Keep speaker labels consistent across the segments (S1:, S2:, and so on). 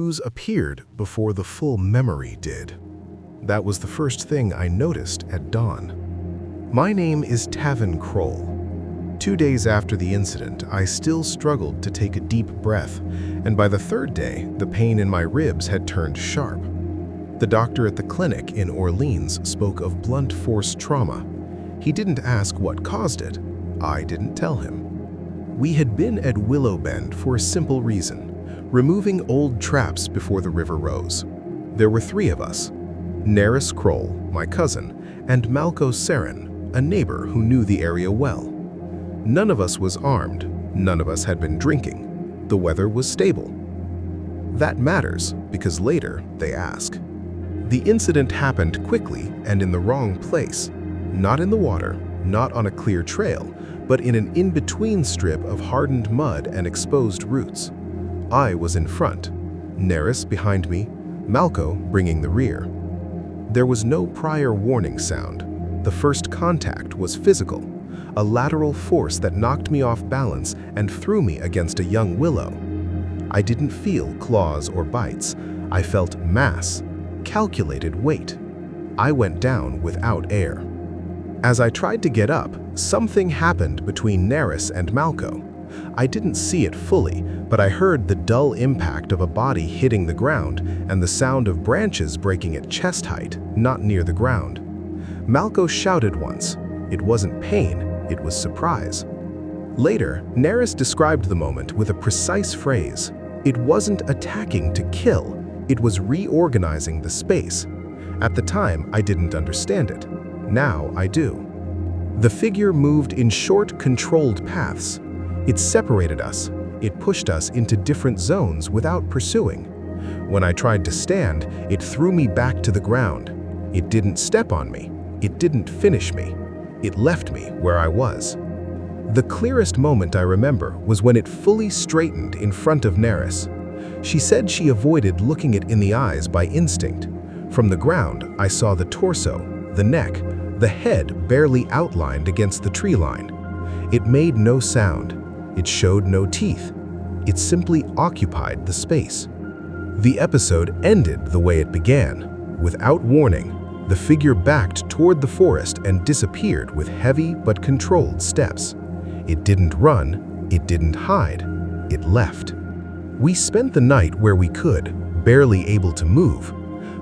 S1: clues appeared before the full memory did. That was the first thing I noticed at dawn. My name is Tavin Kroll. 2 days after the incident, I still struggled to take a deep breath, and by the third day, the pain in my ribs had turned sharp. The doctor at the clinic in Orleans spoke of blunt force trauma. He didn't ask what caused it. I didn't tell him. We had been at Willow Bend for a simple reason: removing old traps before the river rose. There were 3 of us: Nerys Kroll, my cousin, and Malco Saren, a neighbor who knew the area well. None of us was armed, none of us had been drinking. The weather was stable. That matters because later they ask. The incident happened quickly and in the wrong place. Not in the water, not on a clear trail, but in an in-between strip of hardened mud and exposed roots. I was in front, Nerys behind me, Malco bringing the rear. There was no prior warning sound. The first contact was physical, a lateral force that knocked me off balance and threw me against a young willow. I didn't feel claws or bites. I felt mass, calculated weight. I went down without air. As I tried to get up, something happened between Nerys and Malco. I didn't see it fully, but I heard the dull impact of a body hitting the ground and the sound of branches breaking at chest height, not near the ground. Malco shouted once. It wasn't pain, it was surprise. Later, Nerys described the moment with a precise phrase. It wasn't attacking to kill, it was reorganizing the space. At the time, I didn't understand it. Now I do. The figure moved in short, controlled paths. It separated us. It pushed us into different zones without pursuing. When I tried to stand, it threw me back to the ground. It didn't step on me. It didn't finish me. It left me where I was. The clearest moment I remember was when it fully straightened in front of Nerys. She said she avoided looking it in the eyes by instinct. From the ground, I saw the torso, the neck, the head barely outlined against the tree line. It made no sound. It showed no teeth. It simply occupied the space. The episode ended the way it began. Without warning, the figure backed toward the forest and disappeared with heavy but controlled steps. It didn't run, it didn't hide, it left. We spent the night where we could, barely able to move.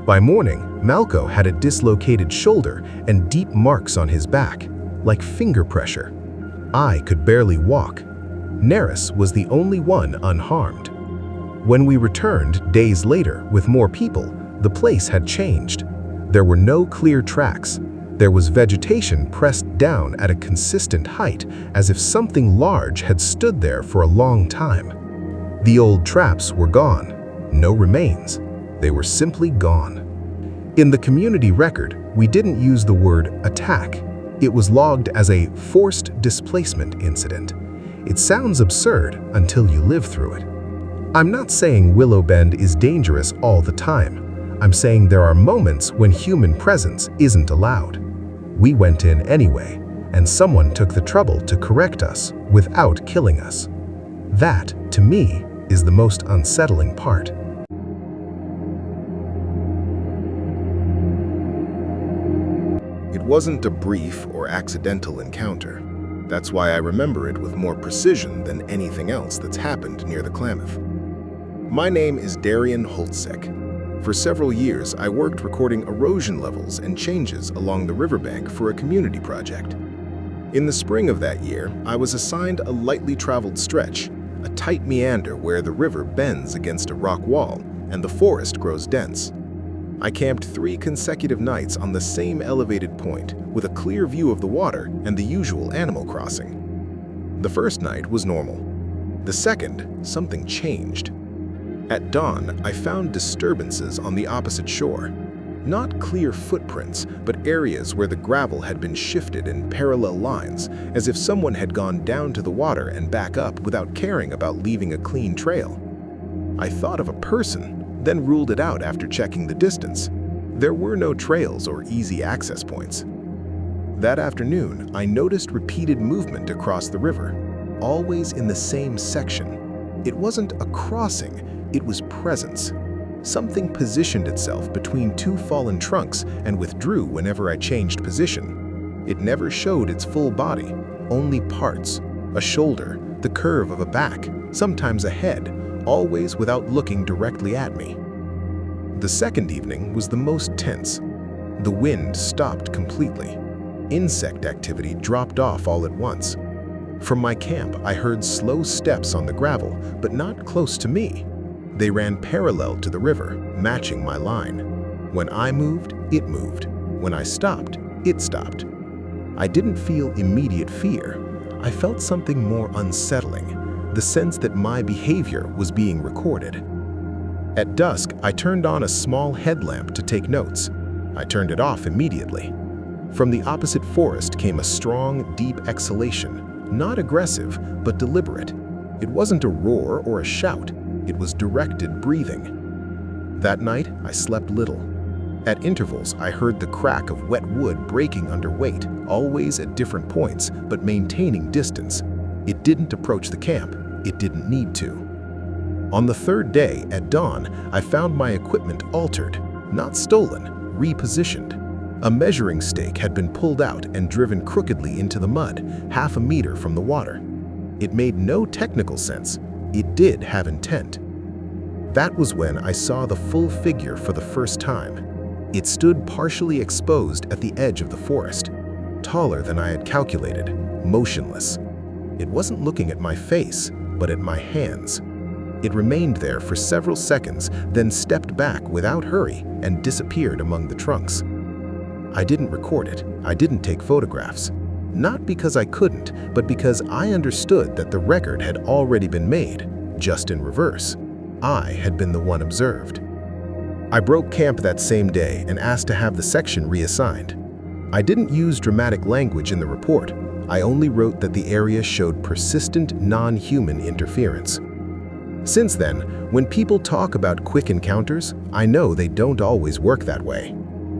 S1: By morning, Malco had a dislocated shoulder and deep marks on his back, like finger pressure. I could barely walk. Nerys was the only one unharmed. When we returned days later with more people, the place had changed. There were no clear tracks. There was vegetation pressed down at a consistent height, as if something large had stood there for a long time. The old traps were gone. No remains. They were simply gone. In the community record, we didn't use the word attack. It was logged as a forced displacement incident. It sounds absurd until you live through it. I'm not saying Willow Bend is dangerous all the time. I'm saying there are moments when human presence isn't allowed. We went in anyway, and someone took the trouble to correct us without killing us. That, to me, is the most unsettling part.
S2: It wasn't a brief or accidental encounter. That's why I remember it with more precision than anything else that's happened near the Klamath. My name is Darian Holtzek. For several years, I worked recording erosion levels and changes along the riverbank for a community project. In the spring of that year, I was assigned a lightly traveled stretch, a tight meander where the river bends against a rock wall and the forest grows dense. I camped 3 consecutive nights on the same elevated point with a clear view of the water and the usual animal crossing. The first night was normal. The second, something changed. At dawn, I found disturbances on the opposite shore. Not clear footprints, but areas where the gravel had been shifted in parallel lines, as if someone had gone down to the water and back up without caring about leaving a clean trail. I thought of a person, then ruled it out after checking the distance. There were no trails or easy access points. That afternoon, I noticed repeated movement across the river, always in the same section. It wasn't a crossing, it was presence. Something positioned itself between two fallen trunks and withdrew whenever I changed position. It never showed its full body, only parts, a shoulder, the curve of a back, sometimes a head, always without looking directly at me. The second evening was the most tense. The wind stopped completely. Insect activity dropped off all at once. From my camp, I heard slow steps on the gravel, but not close to me. They ran parallel to the river, matching my line. When I moved, it moved. When I stopped, it stopped. I didn't feel immediate fear. I felt something more unsettling, the sense that my behavior was being recorded. At dusk, I turned on a small headlamp to take notes. I turned it off immediately. From the opposite forest came a strong, deep exhalation, not aggressive, but deliberate. It wasn't a roar or a shout. It was directed breathing. That night, I slept little. At intervals, I heard the crack of wet wood breaking under weight, always at different points, but maintaining distance. It didn't approach the camp. It didn't need to. On the third day, at dawn, I found my equipment altered, not stolen, repositioned. A measuring stake had been pulled out and driven crookedly into the mud, half a meter from the water. It made no technical sense. It did have intent. That was when I saw the full figure for the first time. It stood partially exposed at the edge of the forest, taller than I had calculated, motionless. It wasn't looking at my face, but at my hands. It remained there for several seconds, then stepped back without hurry and disappeared among the trunks. I didn't record it. I didn't take photographs. Not because I couldn't, but because I understood that the record had already been made, just in reverse. I had been the one observed. I broke camp that same day and asked to have the section reassigned. I didn't use dramatic language in the report. I only wrote that the area showed persistent non-human interference. Since then, when people talk about quick encounters, I know they don't always work that way.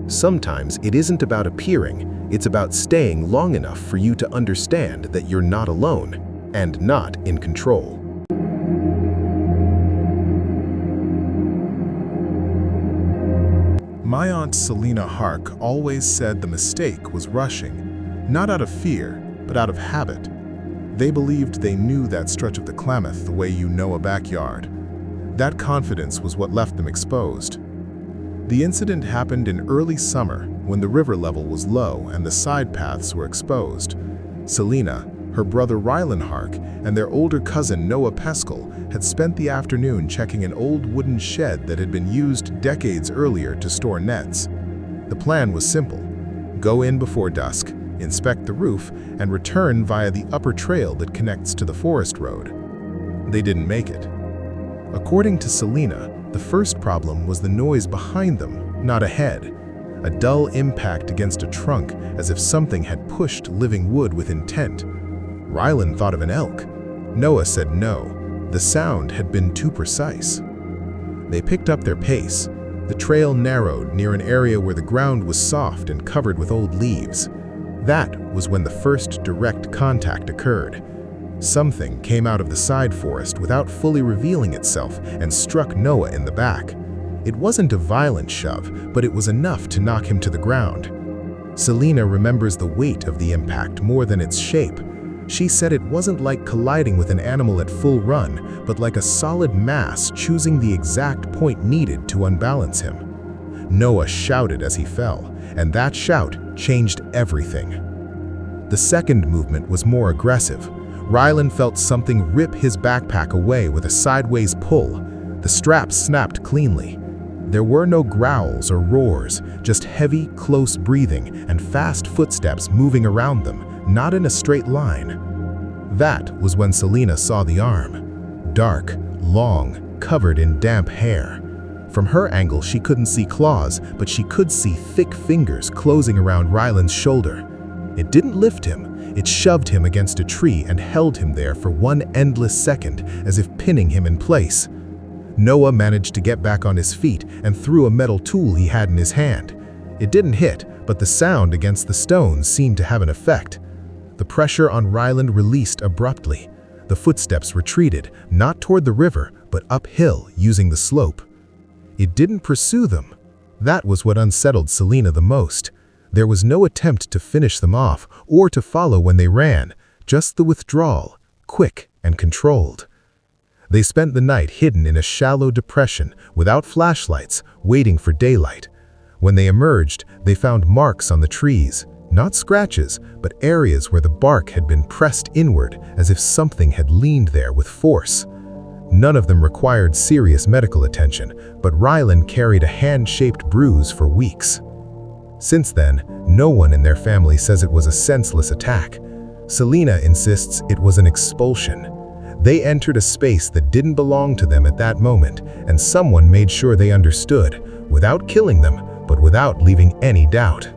S2: Sometimes it isn't about appearing, it's about staying long enough for you to understand that you're not alone and not in control.
S1: My Aunt Selina Hark always said the mistake was rushing, not out of fear, but out of habit. They believed they knew that stretch of the Klamath the way you know a backyard. That confidence was what left them exposed. The incident happened in early summer when the river level was low and the side paths were exposed. Selina, her brother Rylan Hark, and their older cousin Noah Peskel had spent the afternoon checking an old wooden shed that had been used decades earlier to store nets. The plan was simple: go in before dusk, inspect the roof, and return via the upper trail that connects to the forest road. They didn't make it. According to Selina, the first problem was the noise behind them, not ahead. A dull impact against a trunk, as if something had pushed living wood with intent. Rylan thought of an elk. Noah said no. The sound had been too precise. They picked up their pace. The trail narrowed near an area where the ground was soft and covered with old leaves. That was when the first direct contact occurred. Something came out of the side forest without fully revealing itself and struck Noah in the back. It wasn't a violent shove, but it was enough to knock him to the ground. Selina remembers the weight of the impact more than its shape. She said it wasn't like colliding with an animal at full run, but like a solid mass choosing the exact point needed to unbalance him. Noah shouted as he fell, and that shout changed everything. The second movement was more aggressive. Rylan felt something rip his backpack away with a sideways pull. The straps snapped cleanly. There were no growls or roars, just heavy, close breathing and fast footsteps moving around them, not in a straight line. That was when Selina saw the arm. Dark, long, covered in damp hair. From her angle, she couldn't see claws, but she could see thick fingers closing around Rylan's shoulder. It didn't lift him. It shoved him against a tree and held him there for one endless second, as if pinning him in place. Noah managed to get back on his feet and threw a metal tool he had in his hand. It didn't hit, but the sound against the stones seemed to have an effect. The pressure on Rylan released abruptly. The footsteps retreated, not toward the river, but uphill using the slope. It didn't pursue them. That was what unsettled Selena the most. There was no attempt to finish them off or to follow when they ran, just the withdrawal, quick and controlled. They spent the night hidden in a shallow depression without flashlights, waiting for daylight. When they emerged, they found marks on the trees, not scratches, but areas where the bark had been pressed inward as if something had leaned there with force. None of them required serious medical attention, but Rylan carried a hand-shaped bruise for weeks. Since then, no one in their family says it was a senseless attack. Selena insists it was an expulsion. They entered a space that didn't belong to them at that moment, and someone made sure they understood, without killing them, but without leaving any doubt.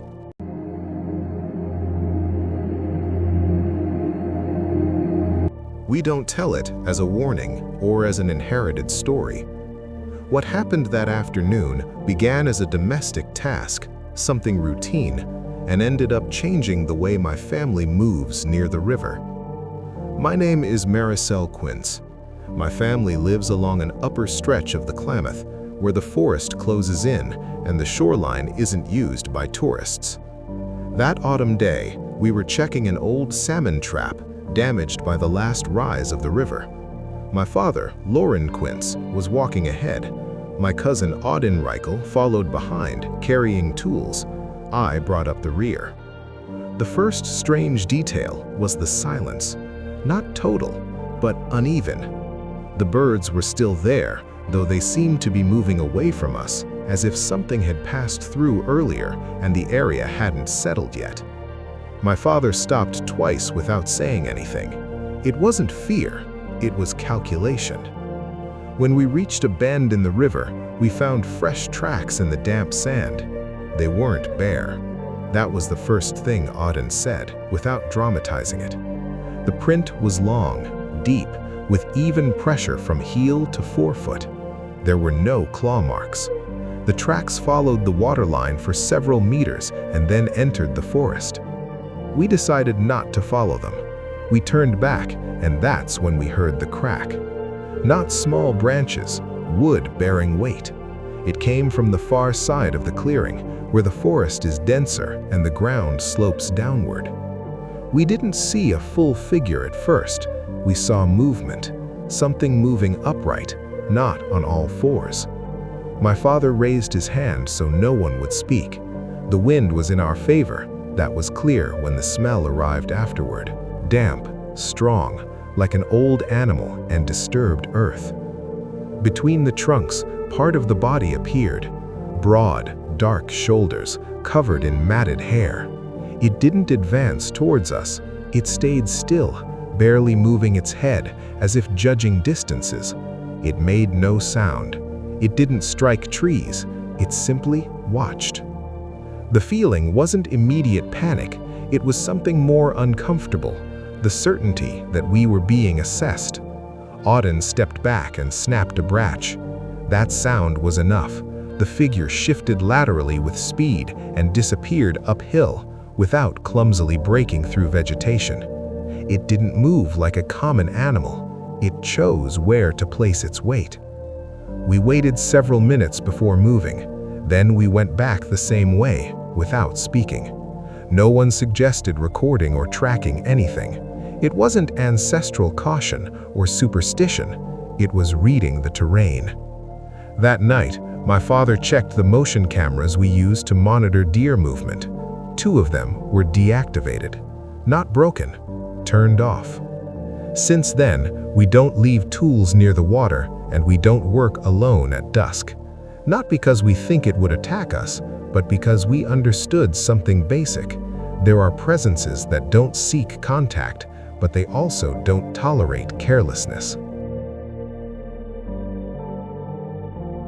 S2: We don't tell it as a warning or as an inherited story. What happened that afternoon began as a domestic task, something routine, and ended up changing the way my family moves near the river. My name is Maricel Quince. My family lives along an upper stretch of the Klamath, where the forest closes in and the shoreline isn't used by tourists. That autumn day, we were checking an old salmon trap damaged by the last rise of the river. My father, Lauren Quince, was walking ahead. My cousin Auden Reichel followed behind, carrying tools. I brought up the rear. The first strange detail was the silence. Not total, but uneven. The birds were still there, though they seemed to be moving away from us, as if something had passed through earlier and the area hadn't settled yet. My father stopped twice without saying anything. It wasn't fear, it was calculation. When we reached a bend in the river, we found fresh tracks in the damp sand. They weren't bare. That was the first thing Auden said, without dramatizing it. The print was long, deep, with even pressure from heel to forefoot. There were no claw marks. The tracks followed the waterline for several meters and then entered the forest. We decided not to follow them. We turned back, and that's when we heard the crack. Not small branches, wood bearing weight. It came from the far side of the clearing, where the forest is denser and the ground slopes downward. We didn't see a full figure at first. We saw movement, something moving upright, not on all fours. My father raised his hand so no one would speak. The wind was in our favor. That was clear when the smell arrived afterward. Damp, strong, like an old animal and disturbed earth. Between the trunks, part of the body appeared. Broad, dark shoulders, covered in matted hair. It didn't advance towards us. It stayed still, barely moving its head, as if judging distances. It made no sound. It didn't strike trees. It simply watched. The feeling wasn't immediate panic. It was something more uncomfortable, the certainty that we were being assessed. Auden stepped back and snapped a branch. That sound was enough. The figure shifted laterally with speed and disappeared uphill, without clumsily breaking through vegetation. It didn't move like a common animal. It chose where to place its weight. We waited several minutes before moving. Then we went back the same way, without speaking. No one suggested recording or tracking anything. It wasn't ancestral caution or superstition. It was reading the terrain. That night, my father checked the motion cameras we used to monitor deer movement. 2 of them were deactivated, not broken, turned off. Since then, we don't leave tools near the water, and we don't work alone at dusk. Not because we think it would attack us, but because we understood something basic. There are presences that don't seek contact, but they also don't tolerate carelessness.